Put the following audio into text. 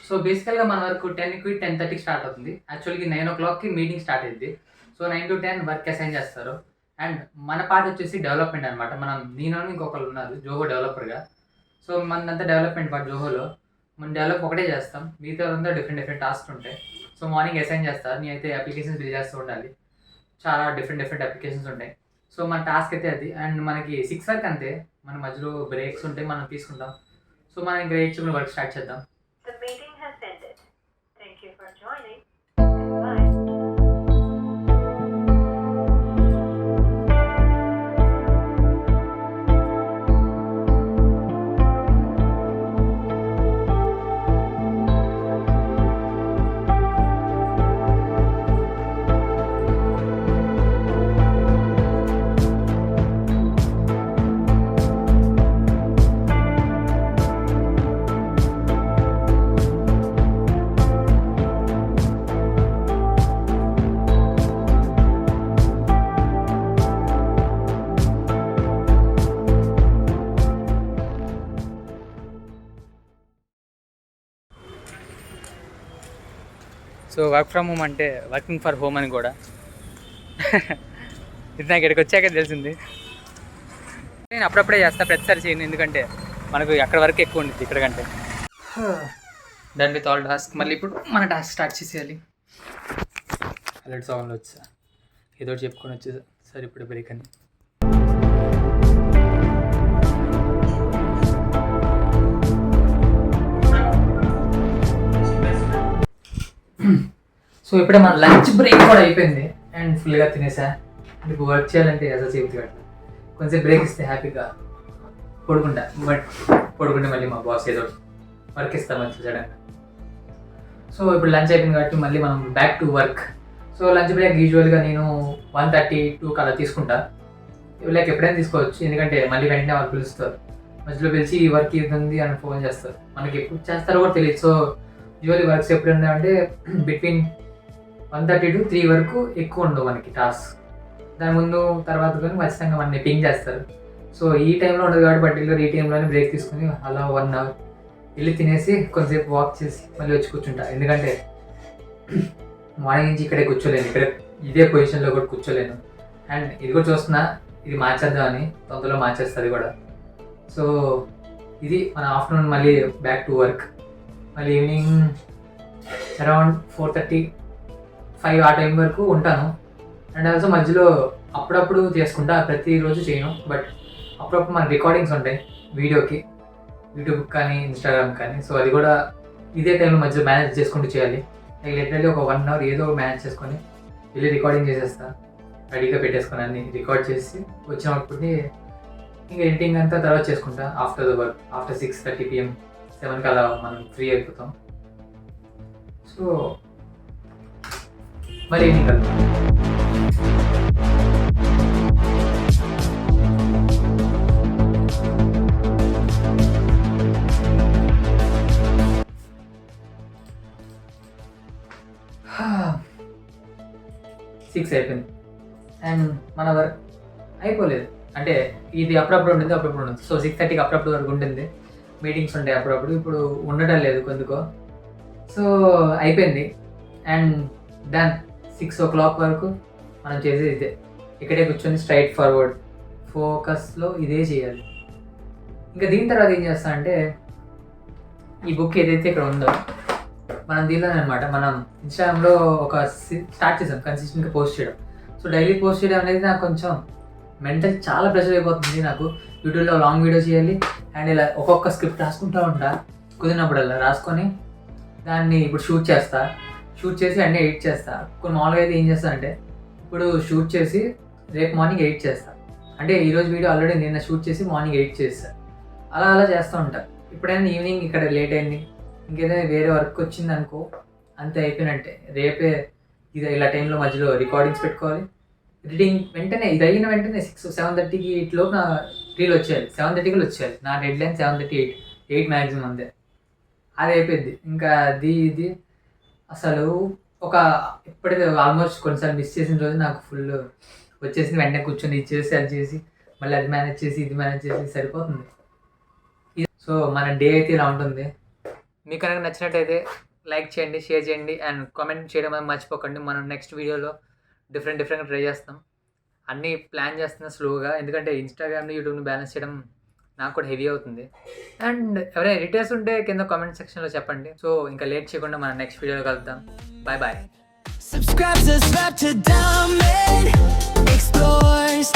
So బేసికల్గా మన వరకు 10కి 10:30కి స్టార్ట్ అవుతుంది. యాక్చువల్గా 9 మీటింగ్ స్టార్ట్ అయింది. సో 9 to 10 వర్క్ అసైన్ చేస్తారు. అండ్ మన పార్ట్ వచ్చేసి డెవలప్మెంట్ అనమాట. నేను ఇంకొకరు ఉన్నారు జోహో డెవలపర్గా. సో మనదంతా డెవలప్మెంట్ పార్ట్ జోహోలో. మనం డెవలప్ ఒకటే చేస్తాం, మిగతా అంతా డిఫరెంట్ డిఫరెంట్ టాస్క్స్ ఉంటాయి. సో మార్నింగ్ అసైన్ చేస్తారు, నేనైతే అప్లికేషన్స్ బిల్డ్ చేస్తూ ఉండాలి. చాలా డిఫరెంట్ డిఫరెంట్ అప్లికేషన్స్ ఉంటాయి. సో మన టాస్క్ అయితే అది. అండ్ మనకి 6 వరకు అంతే. మన మధ్యలో బ్రేక్స్ ఉంటాయి, మనం తీసుకుంటాం. సో మనం ఇంకా 8 వర్క్ స్టార్ట్ చేద్దాం. The meeting has ended. Thank you for joining. Goodbye. So work from home అంటే వర్కింగ్ ఫర్ హోమ్ అని కూడా. ఇది నాకు ఇక్కడికి వచ్చాక తెలిసింది. నేను అప్పుడప్పుడే చేస్తా, ప్రతిసారి చేయను, ఎందుకంటే మనకు అక్కడ వరకు ఎక్కువ ఉంటుంది ఇక్కడ కంటే. దాని విత్ ఆల్ టాస్క్. మళ్ళీ ఇప్పుడు మన టాస్క్ స్టార్ట్ చేసేయాలి. అలర్ట్ సౌండ్లో వచ్చా, ఏదో చెప్పుకొని వచ్చేసా. సరే ఇప్పుడు బ్రేక్ అని. సో ఇప్పుడే మన లంచ్ బ్రేక్ కూడా అయిపోయింది అండ్ ఫుల్గా తినేసా. ఇప్పుడు వర్క్ చేయాలంటే అసలు సేఫ్టీ కట్ట కొంచెం బ్రేక్ ఇస్తే హ్యాపీగా పడుకుంటా. బట్ పడుకుంటే మళ్ళీ మా బాస్ ఏదో వర్క్ ఇస్తాం మంచి సడన్గా. సో ఇప్పుడు లంచ్ అయిపోయింది కాబట్టి మళ్ళీ మనం back to work. So lunch break యూజువల్గా నేను 1:32 అలా తీసుకుంటా. లైక్ ఎప్పుడైనా తీసుకోవచ్చు, ఎందుకంటే మళ్ళీ వెంటనే వాళ్ళు పిలుస్తారు. మధ్యలో పిలిచి ఈ వర్క్ ఇది ఉంది అని ఫోన్ చేస్తారు. మనకి ఎప్పుడు చేస్తారో కూడా తెలియదు. సో యూజువల్లీ వర్క్స్ ఎప్పుడు ఉన్నాయంటే బిట్వీన్ 1:30 to 3 వరకు ఎక్కువ ఉండవు మనకి టాస్క్. దాని ముందు తర్వాత కానీ ఖచ్చితంగా మనని పింగ్ చేస్తారు. సో ఈ టైంలో ఉండదు కాబట్టి పర్టికులర్ ఈ టైంలోనే బ్రేక్ తీసుకుని అలా 1 hour వెళ్ళి తినేసి కొంతసేపు వాక్ చేసి మళ్ళీ వచ్చి కూర్చుంటా. ఎందుకంటే మార్నింగ్ నుంచి ఇక్కడే కూర్చోలేను, ఇక్కడ ఇదే పొజిషన్లో కూడా కూర్చోలేను. అండ్ ఇది కూడా చూస్తున్నా, ఇది మార్చేద్దామని, తొందరలో మార్చేస్తుంది కూడా. సో ఇది మన ఆఫ్టర్నూన్ మళ్ళీ బ్యాక్ టు వర్క్. మళ్ళీ ఈవినింగ్ అరౌండ్ 4:30-5 ఆ టైం వరకు ఉంటాను. అండ్ ఆల్సో మధ్యలో అప్పుడప్పుడు చేసుకుంటా, ప్రతిరోజు చేయను. బట్ అప్పుడప్పుడు మన రికార్డింగ్స్ ఉంటాయి వీడియోకి, యూట్యూబ్ కానీ ఇన్స్టాగ్రామ్ కానీ. సో అది కూడా ఇదే టైంలో మధ్యలో మేనేజ్ చేసుకుంటూ చేయాలి. లైక్ లిటరల్లీ ఒక 1 hour ఏదో మేనేజ్ చేసుకొని వెళ్ళి రికార్డింగ్ చేసేస్తా. రెడీగా పెట్టేసుకొని అన్ని రికార్డ్ చేసి వచ్చినప్పుడు ఇంకా ఎడిటింగ్ అంతా తర్వాత చేసుకుంటా. After the work after 6:30 PM 7 అలా మనం ఫ్రీ అయిపోతాం. సో మరి ఈవినింగ్ కలుద్దాం. సిక్స్ అయిపోయింది అండ్ మన వర్క్ అయిపోలేదు. అంటే ఇది అప్పుడప్పుడు ఉంటుంది, అప్పుడప్పుడు ఉంటుంది. సో 6:30కి అప్పుడప్పుడు వరకు ఉంటుంది, మీటింగ్స్ ఉంటాయి అప్పుడప్పుడు. ఇప్పుడు ఉండటం లేదు కొందుకో. సో అయిపోయింది అండ్ డన్. 6 o'clock వరకు మనం చేసేది ఇదే. ఇక్కడే కూర్చొని స్ట్రైట్ ఫార్వర్డ్ ఫోకస్లో ఇదే చేయాలి. ఇంకా దీని తర్వాత ఏం చేస్తా అంటే, ఈ బుక్ ఏదైతే ఇక్కడ ఉందో మనం దీనిలోనే అనమాట. మనం ఇన్స్టాగ్రామ్లో ఒక స్టార్ట్ చేసాం కన్సిస్టెంట్గా పోస్ట్ చేయడం. సో డైలీ పోస్ట్ చేయడం అనేది నాకు కొంచెం మెంటల్ చాలా ప్రెషర్ అయిపోతుంది. నాకు యూట్యూబ్లో లాంగ్ వీడియో చేయాలి అండ్ ఇలా ఒక్కొక్క స్క్రిప్ట్ రాసుకుంటూ ఉంటా. కుదిరినప్పుడల్లా రాసుకొని దాన్ని ఇప్పుడు షూట్ చేసి అన్నీ ఎడిట్ చేస్తా. కొన్ని మామూలుగా అయితే ఏం చేస్తానంటే, ఇప్పుడు షూట్ చేసి రేపు మార్నింగ్ ఎడిట్ చేస్తా. అంటే ఈరోజు వీడియో ఆల్రెడీ నిన్న షూట్ చేసి మార్నింగ్ ఎడిట్ చేస్తా. అలా చేస్తూ ఉంటా. ఇప్పుడైనా ఈవినింగ్ ఇక్కడ లేట్ అయింది, ఇంకేదైనా వేరే వర్క్ వచ్చింది అనుకో, అంతే అయిపోయినట్టే. రేపే ఇది ఇలా టైంలో మధ్యలో రికార్డింగ్స్ పెట్టుకోవాలి. ఎడిటింగ్ వెంటనే ఇది అయిన వెంటనే 6-7:30కి ఇట్లో నా రీల్ వచ్చేయాలి. 7:30కి వచ్చేయాలి. నా డెడ్ లైన్ 7:38 మ్యాక్సిమం అంతే. అది అయిపోయింది. ఇంకా ఇది అసలు ఒక ఇప్పటికే ఆల్మోస్ట్ కొన్నిసార్లు మిస్ చేసిన రోజు నాకు ఫుల్ వచ్చేసింది. వెంటనే కూర్చొని ఇది చేసి అది చేసి మళ్ళీ అది మేనేజ్ చేసి ఇది మేనేజ్ చేసి సరిపోతుంది. సో మన డే అయితే ఇలా ఉంటుంది. మీకు కనుక నచ్చినట్టయితే లైక్ చేయండి, షేర్ చేయండి అండ్ కామెంట్ చేయడం అనేది మర్చిపోకండి. మనం నెక్స్ట్ వీడియోలో డిఫరెంట్గా ట్రై చేస్తాం. అన్నీ ప్లాన్ చేస్తున్నా స్లోగా, ఎందుకంటే ఇన్స్టాగ్రామ్ని యూట్యూబ్ని బ్యాలెన్స్ చేయడం నాకు కూడా హెవీ అవుతుంది. అండ్ ఎవరైనా ఎడిటర్స్ ఉంటే కింద కామెంట్ సెక్షన్లో చెప్పండి. సో ఇంకా లేట్ చేయకుండా మనం నెక్స్ట్ వీడియోలో కలుద్దాం. Bye bye. Subscribe to Diamond Explores.